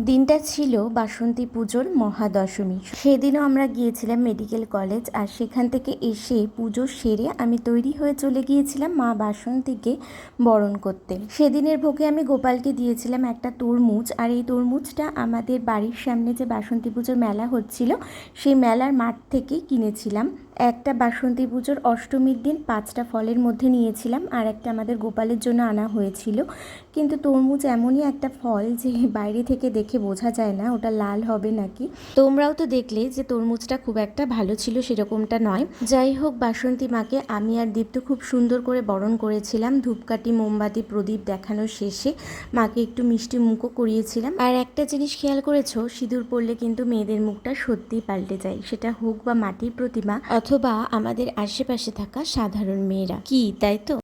দিনটা ছিল বাসন্তী পুজোর মহাদশমী। সেদিনও আমরা গিয়েছিলাম মেডিকেল কলেজ, আর সেখান থেকে এসে পুজো সেরে আমি তৈরি হয়ে চলে গিয়েছিলাম মা বাসন্তীকে বরণ করতে। সেদিনের ভোগে আমি গোপালকে দিয়েছিলাম একটা তরমুজ, আর এই তরমুজটা আমাদের বাড়ির সামনে যে বাসন্তী পুজোর মেলা হচ্ছিল সেই মেলার মাঠ থেকেই কিনেছিলাম। একটা বাসন্তী পুজোর অষ্টমীর দিন 5টা ফলের মধ্যে নিয়েছিলাম, আর একটা আমাদের গোপালের জন্য আনা হয়েছিল। কিন্তু তরমুজ এমনই একটা ফল যে বাইরে থেকে দেখে বোঝা যায় না ওটা লাল হবে নাকি। তোমরাও তো দেখলে যে তরমুজটা খুব একটা ভালো ছিল সেরকমটা নয়। যাই হোক, বাসন্তী মাকে আমি আর দীপ্ত খুব সুন্দর করে বরণ করেছিলাম। ধূপকাঠি, মোমবাতি, প্রদীপ দেখানোর শেষে মাকে একটু মিষ্টি মুখও করিয়েছিলাম। আর একটা জিনিস খেয়াল করেছো, সিঁদুর পরলে কিন্তু মেয়েদের মুখটা সত্যিই পাল্টে যায়, সেটা হোক বা মাটির প্রতিমা অথবা আমাদের আশেপাশে থাকা সাধারণ মেয়েরা। কি তাই তো?